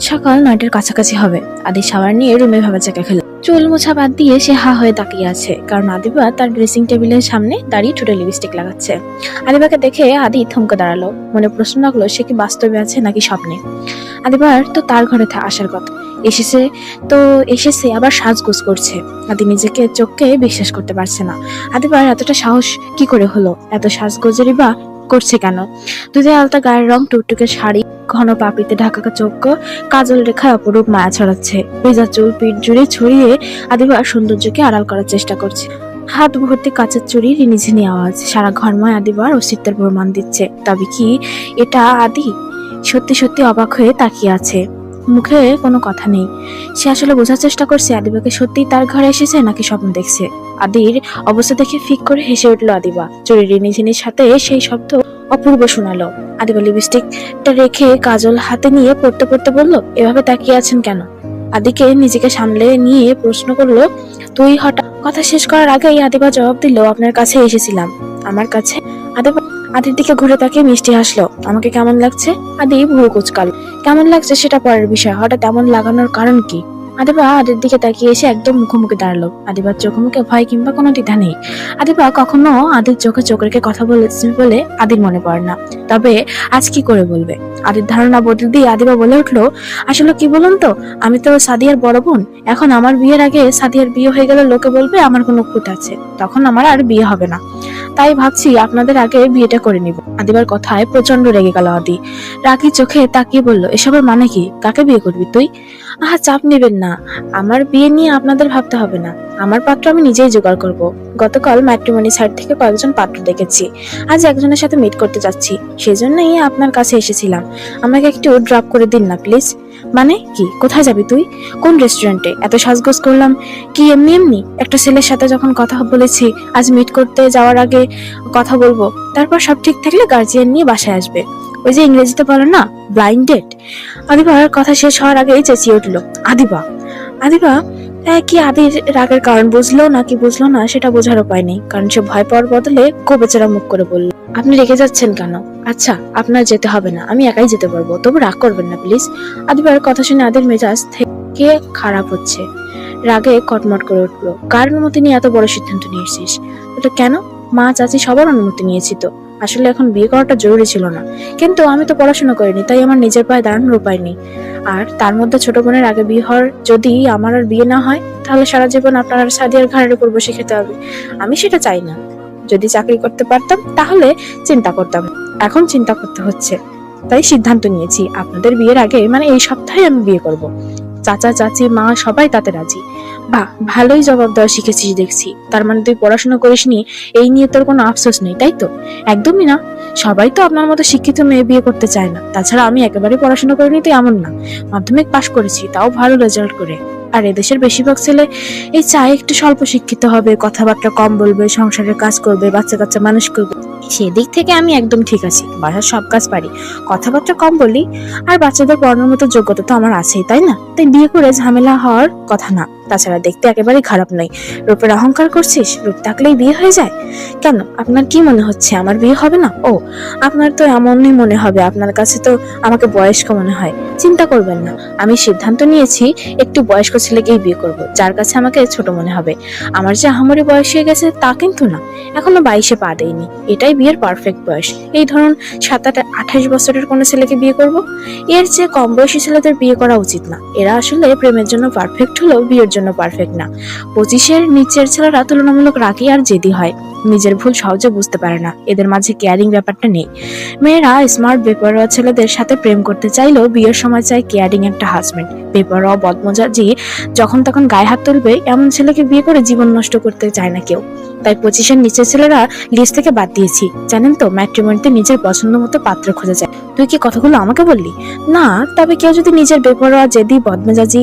সকাল 9টার কাছাকাছি হবে। আদি শাওয়ার নিয়ে রুমে ভাবা চাকা খেল। চুল মোছা বাদ দিয়ে সে হা হয়ে তাকিয়ে আছে, কারণ আদিবা তার ড্রেসিং টেবিলের সামনে দাঁড়িয়ে ঠোঁটে লিপস্টিক লাগাচ্ছে। আদিবাকে দেখে আদি থমকে দাঁড়ালো। মনে প্রশ্ন লাগলো, সে কি বাস্তবে আছে নাকি স্বপ্নে। আদিবার তো তার ঘরে আসার কথা, এসেছে আবার সাজগোজ করছে। আদি নিজেকে চোখকে বিশ্বাস করতে পারছে না। আদিবার এতটা সাহস কি করে হলো? এত সাজগোজেরই বা করছে কেন? দুধে আলতা গায়ের রং, টুকটুকে শাড়ি, ঘন পাপড়িতে ঢাকা চোখ, কাজল রেখায় অপরূপ মায়া ছড়াচ্ছে। ভেজা চুল পিঠ জুড়ে ছড়িয়ে আদিবার সৌন্দর্যকে আড়াল করার চেষ্টা করছে। হাত ভর্তি কাচের চুড়ি, রিনিঝিনি আওয়াজ সারা ঘরময় আদিবার অস্তিত্বের প্রমাণ দিচ্ছে। তবে কি এটা আদি? সত্যি সত্যি অবাক হয়ে তাকিয়ে আছে, মুখে কোনো কথা নেই। সে আসলে বোঝার চেষ্টা করছে আদিবাকে সত্যি তার ঘরে এসেছে নাকি স্বপ্ন দেখছে। আদির অবস্থা দেখে ফিক করে হেসে উঠল আদিবা। চুরি রিনিঝিনির সাথে সেই শব্দ অপূর্ব শোনালো। আদিবা লিপস্টিকটা রেখে কাজল হাতে নিয়ে পড়তে পড়তে বলল, এভাবে তাকিয়ে আছেন কেন? আদিকে নিজেকে সামলে নিয়ে প্রশ্ন করলো, তুই হঠাৎ? কথা শেষ করার আগেই আদিবা জবাব দিল, আপনার কাছে এসেছিলাম। আমার কাছে? আদিবা আদির দিকে ঘুরে তাকিয়ে মিষ্টি হাসলো। আমাকে কেমন লাগছে? আদি ভুরু কুঁচকালো। কেমন লাগছে সেটা পরের বিষয়, হঠাৎ এমন লাগানোর কারণ কি? আদিবা আদির দিকে তাকিয়ে এসে একদম মুখোমুখি দাঁড়ালো। আদিবার চোখে মুখে ভয় কিংবা কোনো দ্বিধা নেই। আদিবা কখনো আদির চোখে চোখ রেখে কথা বলেছে বলে আদির মনে পড়ে না। তবে আজ কি করে বলবে? আদির ধারণা বদলে দিয়ে আদিবা বলে উঠলো, আসলে কি বলুন তো, আমি তো সাদিয়ার বড় বোন। এখন আমার বিয়ের আগে সাদিয়ার বিয়ে হয়ে গেলে লোকে বলবে আমার কোনো খুঁত আছে, তখন আমার আর বিয়ে হবে না। তাই ভাবছি আপনাদের আগে বিয়েটা করে নিব। আদিবার কথায় প্রচন্ড রেগে গেল আদি। রাগি চোখে তাকিয়ে বলল, এসবের মানে কি? কাকে বিয়ে করবি তুই? আহা, চাপ নেবেন না, আমার বিয়ে নিয়ে আপনাদের ভাবতে হবে না। আমার পাত্র আমি নিজেই জোগাড় করব। গতকাল ম্যাট্রিমনি সাইট থেকে কয়েকজন পাত্র দেখেছি, আজ একজনের সাথে মিট করতে যাচ্ছি, সেজন্যই আপনার কাছে এসেছিলাম। আমাকে একটু ড্রপ করে দিন না প্লিজ। মানে কি? কোথায় যাবি তুই? কোন রেস্টুরেন্টে? এত সাজগোজ করলাম কি এমনি এমনি? একটা ছেলের সাথে যখন কথা বলেছি আজ মিট করতে যাওয়ার আগে কথা বলবো, তারপর সব ঠিক থাকলে গার্জিয়ান নিয়ে বাসায় আসবে। ওই যে ইংরেজিতে বলে না, ব্লাইন্ড ডেট। আদিবার কথা শেষ হওয়ার আগেই চেঁচিয়ে উঠলো, আদিবা! আদিবা কি আদির রাগের কারণ বুঝলো নাকি বুঝলো না সেটা বোঝার উপায় নেই, কারণ সে ভয় পাওয়ার বদলে গোবেচারা মুখ করে বলল, আপনি রেগে যাচ্ছেন কেন? আচ্ছা, আপনার যেতে হবে না, আমি একাই যেতে পারবো, তবু রাগ করবেন না প্লিজ। আদিবার কথা শুনে আদির মেজাজ থেকে খারাপ হচ্ছে। রাগে কটমট করে উঠলো, কার অনুমতি নিয়ে এত বড় সিদ্ধান্ত নিয়েছিস? ওটা কেন? মা চাচি সবার অনুমতি নিয়েছি তো। আসলে এখন বিয়ে করাটা জরুরি ছিল না, কিন্তু আমি তো পড়াশোনা করিনি, তাই আমার নিজের পায়ে দাঁড়ানোর উপায় নেই। আর তার মধ্যে ছোট বোনের আগে বিয়ে হওয়ার, যদি আমার আর বিয়ে না হয় তাহলে সারা জীবন আপনার আর সাদিয়ার ঘাড়ের উপর বসে খেতে হবে। আমি সেটা চাই না। যদি চাকরি করতে পারতাম তাহলে চিন্তা করতাম, এখন চিন্তা করতে হচ্ছে। তাই সিদ্ধান্ত নিয়েছি আপনাদের বিয়ের আগে, মানে এই সপ্তাহে আমি বিয়ে করব। চাচা চাচি মা সবাই তাতে রাজি। বাহ, ভালোই জবাব দেওয়া শিখেছিস দেখছি। তার মানে তুই পড়াশোনা করিসনি, এই নিয়ে তোর কোনো আফসোস নেই, তাই তো? একদমই না। সবাই তো আপনার মতো শিক্ষিত মেয়ে বিয়ে করতে চায় না। তাছাড়া আমি একেবারে পড়াশোনা করিনি তো এমন না, মাধ্যমিক পাশ করেছি, তাও ভালো রেজাল্ট করে। আর এদেশের বেশিরভাগ ছেলে এই চায় একটু স্বল্প শিক্ষিত হবে, কথাবার্তা কম বলবে, সংসারের কাজ করবে, বাচ্চা কাচ্চা মানুষ করবে। সেদিক থেকে আমি একদম ঠিক আছি, বাসার সব কাজ পারি, কথাবার্তা কম বলি। আর বাচ্চাদের পড়ানোর মতো যোগ্যতা তো আমার আছেই, তাই না? তাই বিয়ে করে ঝামেলা হওয়ার কথা না। তাছাড়া দেখতে একেবারেই খারাপ নই। রূপের অহংকার করছিস? রূপ থাকলেই বিয়ে হয়ে যায়? কেন, আপনার কি মনে হচ্ছে আমার বিয়ে হবে না? ও, আপনার তো এমনই মনে হবে, আপনার কাছে তো আমাকে বয়স্ক মনে হয়। চিন্তা করবেন না, আমি সিদ্ধান্ত নিয়েছি একটু বয়স্ক ছেলেকেই বিয়ে করব, যার কাছে আমাকে ছোট মনে হবে। আমার যে আহামরি বয়স হয়ে গেছে তা কিন্তু না, এখনো 22-এ পা দেয়নি, এটাই বিয়ের পারফেক্ট বয়স। এই ধরুন 27-28 বছরের কোনো ছেলেকে বিয়ে করব। এর চেয়ে কম বয়সী ছেলেদের বিয়ে করা উচিত না। এরা আসলে প্রেমের জন্য পারফেক্ট হলেও বিয়ের জন্য পারফেক্ট না। 25-এর নিচের ছেলেরা তুলনামূলক রাগী আর জেদি হয়, নিজের ভুল সহজে বুঝতে পারে না, এদের মাঝে কেয়ারিং ব্যাপারটা নেই। মেয়েরা স্মার্ট বেপরোয়া ছেলেদের সাথে প্রেম করতে চাইলেও বিয়ের সময় চায় কেয়ারিং একটা হাজবেন্ড। বেপরোয়া বদমেজাজি যখন তখন গায়ে হাত তুলবে এমন ছেলেকে বিয়ে করে জীবন নষ্ট করতে চায় না কেউ। তাই 25-এর নিচের ছেলেরা লিস্ট থেকে বাদ দিয়েছি। জানেন তো, ম্যাট্রিমনিতে নিজের পছন্দ মতো পাত্র খোঁজা যায়। তুই কি কথাগুলো আমাকে বললি? না, তবে কেউ যদি নিজের বেপরোয়া জেদি বদমেজাজি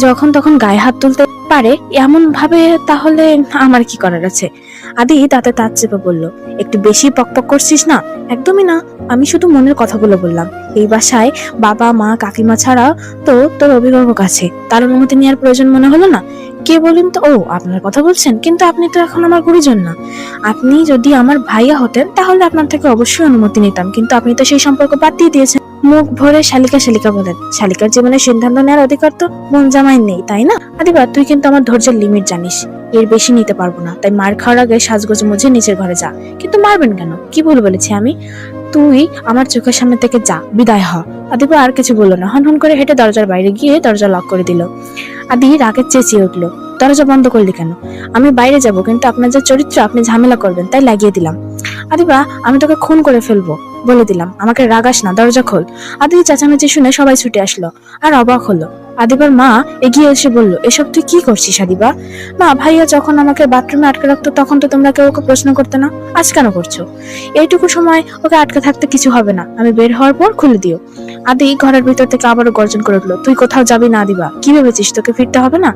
যখন তখন গায়ে হাত তুলতে পারে এমন ভাবে, তাহলে আমার কি করার আছে? আদি তাতে তাঁত চেপে বলল, একটু বেশি পকপক করছিস না? একদমই না, আমি শুধু মনের কথাগুলো বললাম। এই বাসায় বাবা মা কাকিমা ছাড়া তো তোর অভিভাবক আছে, তার অনুমতি নেওয়ার প্রয়োজন মনে হলো না? কে বলেন তো? ও, আপনার কথা বলছেন? কিন্তু আপনি তো এখন আমার গুরুজন না। আপনি যদি আমার ভাইয়া হতেন তাহলে আপনার থেকে অবশ্যই অনুমতি নিতাম, কিন্তু আপনি তো সেই সম্পর্ক বাদ দিয়ে দিয়েছেন। মুখ ভরে শালিকা শালিকা বলেন, শালিকার জীবনে সিদ্ধান্ত নেওয়ার অধিকার তো বোন জামাইয়ের নেই, তাই না? আদিবা, তুই কিন্তু আমার ধৈর্যের লিমিট জানিস, এর বেশি নিতে পারবো না, তাই মার খাওয়ার আগে সাজগোজ মুঝে নিচের ঘরে যা। কিন্তু মারবেন কেন? কি ভুল বলেছি আমি? তুই আমার চোখের সামনে থেকে যা, বিদায় হ। আদিবা আর কিছু বললো না, হন হন করে হেঁটে দরজার বাইরে গিয়ে দরজা লক করে দিল। আদি রাগে চেঁচিয়ে উঠলো, দরজা বন্ধ করলি কেন? আমি বাইরে যাব, কিন্তু আপনার যে চরিত্র, আপনি ঝামেলা করবেন তাই লাগিয়ে দিলাম। আদিবা, আমি তোকে খুন করে ফেলবো বলে দিলাম, আমাকে রাগাস না, দরজা খোল। আদি চেঁচামেচি শুনে সবাই ছুটে আসলো আর অবাক হলো। আদিবার মা এগিয়ে এসে বলল, এসব তুই কি করছিস আদিবা? মা, ভাইয়া যখন আমাকে বাথরুমে আটকে রাখতো তখন তো তোমরা কেউ ওকে প্রশ্ন করতে না, আজ কেন করছো? এইটুকু সময় ওকে আটকে থাকতে কিছু হবে না, আমি বের হওয়ার পর খুলে দিও। আদি ঘরের ভিতর থেকে আবারও গর্জন করে উঠলো, তুই কোথাও যাবি না আদিবা, কি ভেবেছিস তোকে ফিরতে হবে না?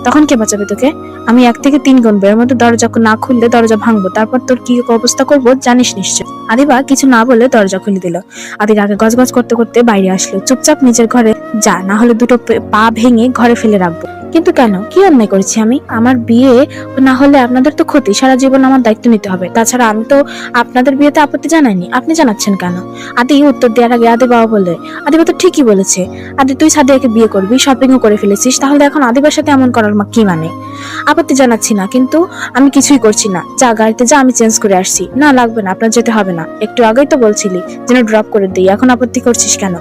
তখন কে বাঁচাবে তোকে? আমি 1 থেকে 3 গুনবো, এর মধ্যে দরজা না খুললে দরজা ভাঙবো, তারপর তোর কি অবস্থা করবো জানিস নিশ্চয়। আদিবা কিছু না বলে দরজা খুলে দিল। আদির আগে গজগজ করতে করতে বাইরে আসলো, চুপচাপ নিজের ঘরে যা, না হলে দুটো পা ভেঙে ঘরে ফেলে রাখবো। কিন্তু কেন, কি অন্যায় করেছি আমি? আমার বিয়ে না হলে আপনাদের তো ক্ষতি, সারা জীবন আমার দায়িত্ব নিতে হবে। তাছাড়া আমি তো আপনাদের বিয়েতে আপত্তি জানাইনি, আপনি জানাচ্ছেন কেন? আদি উত্তর দেওয়ার আগে আদি বাবা বলে, আদিবা তো ঠিকই বলেছে। আদি, তুই সাদিয়াকে বিয়ে করবি, শপিংও করে ফেলেছিস, তাহলে এখন আদিবার সাথে এমন করার কি মানে? আপত্তি জানাচ্ছি না, কিন্তু আমি কিছুই করছি না। যা, গাড়িতে যা, আমি চেঞ্জ করে আসছি। না লাগবে না, আপনার যেতে হবে না, একটু আগেই তো বলছিলি যেন ড্রপ করে দিই, এখন আপত্তি করছিস কেন?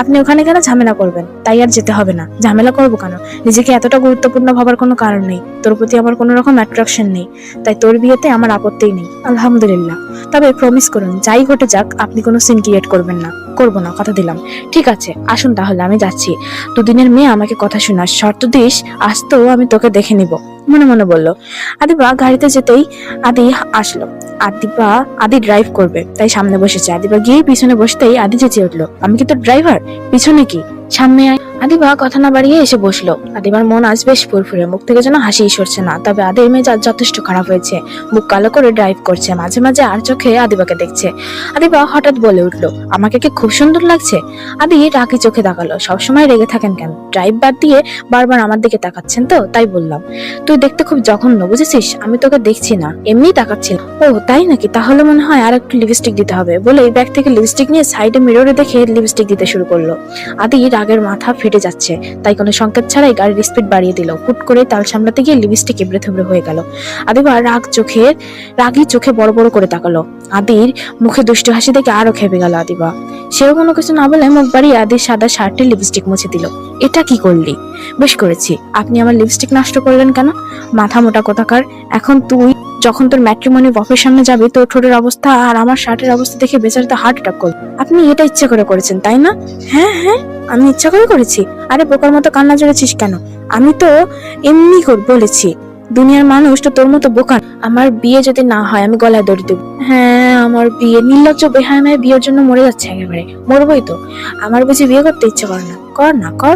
আপনি ওখানে কেন ঝামেলা করবেন, তাই আর যেতে হবে না। ঝামেলা করবো কেন? নিজেকে এতটা গুরুত্বপূর্ণ ভাবার কোনো কারণ নেই, তোর প্রতি আমার কোনো রকম অ্যাট্রাকশন নেই, তাই তোর বিয়েতে আমার আপত্তি নেই, আলহামদুলিল্লাহ। তবে প্রমিস করুন, যাই ঘটে যাক আপনি কোনো সিন ক্রিয়েট করবেন না। করবো না, কথা দিলাম। ঠিক আছে, আসুন তাহলে, আমি যাচ্ছি। দুদিনের মেয়ে, আমাকে কথা শোনাস, শর্ত দিস আজ তো আমি তোকে দেখে নিব, মনে মনে বলল। আদিবা গাড়িতে যেতেই আদি আসলো। আদি ড্রাইভ করবে তাই সামনে বসেছে। আদিবা গিয়ে পিছনে বসতেই আদি চেঁচিয়ে উঠলো, আমি কি তোর ড্রাইভার? পিছনে কি, সামনে আয়। আদিবা কথা না বাড়িয়ে এসে বসলো। আদিবার মন আজ বেশ ফুরফুরে, মুখ থেকে যেন হাসি সরছে না। তবে আদির মেজাজ যথেষ্ট খারাপ হয়েছে, মুখ কালো করে ড্রাইভ করছে, মাঝে মাঝে আর চোখে আদিবাকে দেখছে। আদিবা হঠাৎ বলে উঠলো, আমাকে কি খুব সুন্দর লাগছে? আদি রাগি চোখে তাকালো, সবসময় রেগে থাকেন কেন? ড্রাইভ বাদ দিয়ে বারবার আমার দিকে তাকাচ্ছেন তো, তাই বললাম। তুই দেখতে খুব জঘন্য, বুঝেছিস? আমি তোকে দেখছি না, এমনি তাকাচ্ছিলাম। ও তাই নাকি, তাহলে মনে হয় আর একটু লিপস্টিক দিতে হবে। বলে ব্যাগ থেকে লিপস্টিক নিয়ে সাইডে মিররে দেখে লিপস্টিক দিতে শুরু করলো। আদি রাগের মাথা ফেটে যাচ্ছে, তাই কোনো সংকেত ছাড়াই গাড়ির স্পিড বাড়িয়ে দিল। হুট করে তাল সামলাতে গিয়ে লিপস্টিক এবড়ে থেবড়ে হয়ে গেল। আদিবা রাগি চোখে বড় বড় করে তাকালো। আদির মুখে দুষ্টু হাসি দেখে আরো খেপে গেল আদিবা। সেও কোনো কিছু না বলে মুখ বাড়িয়ে আদির সাদা শার্টে লিপস্টিক মুছে দিল। এটা কি করলি? বেশ করেছি। আপনি আমার লিপস্টিক নষ্ট করলেন কেন? মাথা মোটা কোথাকার। এখন তুই যখন তোর ম্যাট্রিমনি বফের সামনে যাবি, তোর ঠোঁটের অবস্থা আর আমার শার্টের অবস্থা দেখে বেচারিতে হার্ট অ্যাটাক করবে। আপনি এটা ইচ্ছে করে করেছেন, তাই না? হ্যাঁ হ্যাঁ, আমি ইচ্ছা করে করেছি। আরে বোকার মতো কান্না জড়েছিস কেন? আমি তো এমনি বলেছি। দুনিয়ার মানুষ তো তোর মতো বোকা। আমার বিয়ে যদি না হয় আমি গলায় দড়ি দেব। হ্যাঁ, আমার বিয়ে? নির্লজ্জ বেহায়ায় বিয়ের জন্য মরে যাচ্ছে একেবারে। মরবই তো। আমার বুঝি বিয়ে করতে ইচ্ছে করে না? কর না কর,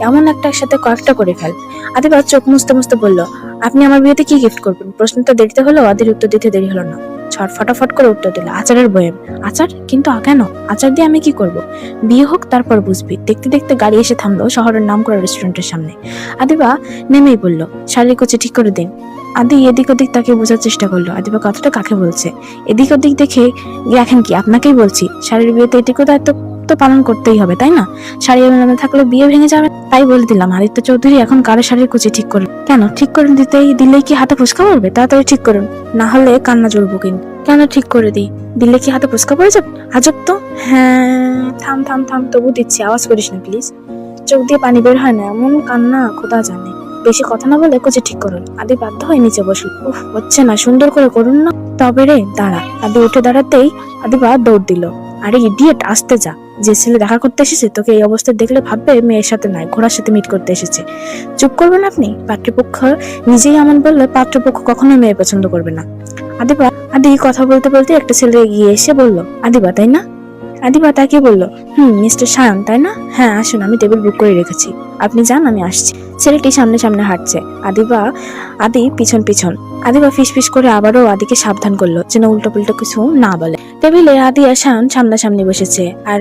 এমন একটার সাথে কয়েকটা করে ফেল। আদিবা চোখ মুছতে মুছতে বলল, আপনি আমার বিয়েতে কি গিফট করবেন? প্রশ্নটা দেরিতে হলো, আদির উত্তর দিতে দেরি হলো না। ফটাফট করে উত্তর দিল, আচারের বয়াম। আচার? কিন্তু কেন? আচার দিয়ে আমি কি করব? বিয়ে হোক তারপর বুঝবি। দেখতে দেখতে গাড়ি এসে থামলো শহরের নামকরা রেস্টুরেন্টের সামনে। আদিবা নেমেই বলল, শাড়ির কুচি ঠিক করে দিন। আদি এদিক ওদিক তাকে বোঝার চেষ্টা করলো, আদিবা কথাটা কাকে বলছে। এদিক ওদিক দেখে দেখেন কি, আপনাকেই বলছি। শাড়ির বিয়েতে এটুকু দায়িত্ব তো পালন করতেই হবে, তাই না? শাড়ি এমন থাকলে বিয়ে ভেঙে যাবে, তাই বলে দিলাম। আদিত্য চৌধুরী এখন কারো শাড়ির কুচি ঠিক করুন। কেন ঠিক করে দিলেই কি হাতে ফুসকা পড়বে? তাড়াতাড়ি ঠিক করুন, না হলে কান্না জড়বো। কিন্তু কেন ঠিক করে দিই? দিলে কি হাতে ফুসকা পড়ে যাবে? আজব তো। হ্যাঁ, থাম থাম থাম, তবু দিচ্ছি, আওয়াজ করিস না প্লিজ। চোখ দিয়ে পানি বের হয় না, এমন কান্না খোদা জানে। বেশি কথা না বলে কুচি ঠিক করুন। আদি বাধ্য হয়ে নিচে বসল। উফ, হচ্ছে না, সুন্দর করে করুন না। তবে রে দাঁড়া। আদি উঠে দাঁড়াতেই আদিবা দৌড় দিল। আরে ইডিয়েট, আসতে যা। যে ছেলে দেখা করতে এসেছে তোকে এই অবস্থায় দেখলে ভাববে মেয়ের সাথে নয়, ঘোড়ার সাথে মিট করতে এসেছে। চুপ করবেন আপনি? পাত্রপক্ষ নিজেই এমন বললে পাত্রপক্ষ কখনোই মেয়ে পছন্দ করবে না। আদি কথা বলতে বলতে একটা ছেলে এগিয়ে এসে বলল, আদিবা তাই না? আদিবা তাকে বলল, মিস্টার সায়ন তাই না? হ্যাঁ আসুন, আমি টেবিল বুক করে রেখেছি, আপনি যান, আমি আসছি। ছেলেটি সামনে সামনে হাঁটছে, আদি পিছন পিছন। আদিবা ফিস করে আবারও আদিকে সাবধান করলো যেন উল্টো পুল্টো কিছু না বলে। টেবিলে আদি আর সায়ন সামনাসামনি বসেছে, আর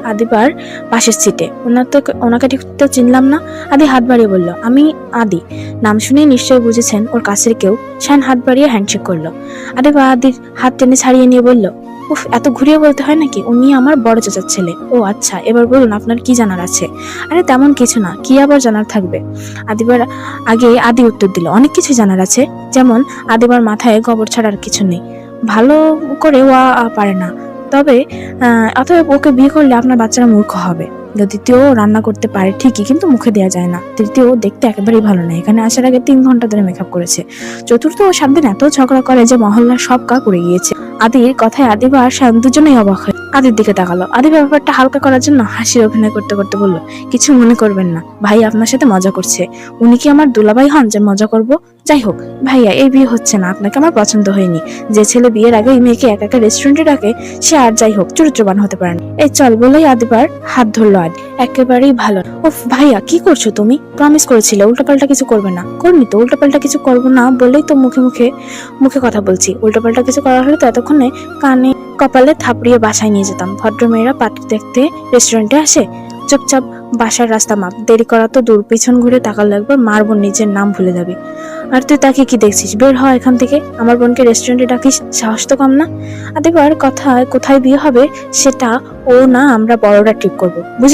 আদিবার পাশের সিটে। ওনাকে ঠিক তো চিনলাম না। আদি হাত বাড়িয়ে বলল, আমি আদি। নাম শুনেই নিশ্চয়ই বুঝেছেন ওর কাছের কেউ। সায়ন হাত বাড়িয়ে হ্যান্ডশেক করলো। আদিবা আদির হাত টেনে ছাড়িয়ে নিয়ে বলল, উফ, এত ঘুরিয়ে বলতে হয় নাকি? উনি আমার বড় চাচার ছেলে। ও আচ্ছা, এবার বলুন আপনার কি জানার আছে? আরে তেমন কিছু না, কি আবার জানার থাকবে? আদিবার আগে আদি উত্তর দিল, অনেক কিছু জানার আছে। যেমন আদিবার মাথায় গোবর ছাড়া আর কিছু নেই, ভালো করে ও পারে না, তবে অতএব ওকে বিয়ে করলে আপনার বাচ্চারা মূর্খ হবে। দ্বিতীয়, রান্না করতে পারে ঠিকই, কিন্তু মুখে দেওয়া যায় না। তৃতীয়, দেখতে একেবারেই ভালো না, এখানে আসার আগে 3 ঘন্টা ধরে মেকআপ করেছে। চতুর্থ, ও 7 দিন এত ঝগড়া করে যে মহল্লার সব কাক উড়ে গিয়েছে। আদির কথায় আদিবা আর শায়ন দুজনেই অবাক হয়ে আদির দিকে তাকালো। আদি ব্যাপারটা হালকা করার জন্য হাসির অভিনয় করতে করতে বলল, কিছু মনে করবেন না, ভাই আপনার সাথে মজা করছে। উনি কি আমার দুলাভাই হন যে মজা করব? যাই হোক ভাইয়া, এই বিয়ে হচ্ছে না, আপনাকে আমার পছন্দ হয়নি। যে ছেলে বিয়ের আগে এই মেয়েকে একা একা রেস্টুরেন্টে ডাকে, সে আর যাই হোক চরিত্রবান হতে পারে না। এই চল বলেই আদিবার হাত ধরলো আদি। একেবারেই ভালো না। উফ ভাইয়া, কি করছো তুমি? প্রমিস করেছিলে উল্টোপাল্টা কিছু করবে না। করনি তো, উল্টোপাল্টা কিছু করবো না বলেই তো মুখে মুখে মুখে কথা বলছি। উল্টোপাল্টা কিছু করা হলে তো এতক্ষণে কানে কপালে থাপড়িয়ে বাসায় নিয়ে যেতাম। ভদ্রমেয়েরা পার্টি দেখতে রেস্টুরেন্টে আসে? চুপচাপ বাসার রাস্তা মাপ, দেরি করা তো দূর, পিছন ঘুরে তাকালে একবার মারবো, নিজের নাম ভুলে যাবি। আর তুই তাকে কি দেখছিস? বের হ এখান থেকে, আমার বোনকে রেস্টুরেন্টে ডাকিস, সাহস তো কম না। আদিবার কথায় কোথায় বিয়ে হবে সেটা ও না আমরা বড়রা ঠিক করবো, বুঝেছিস?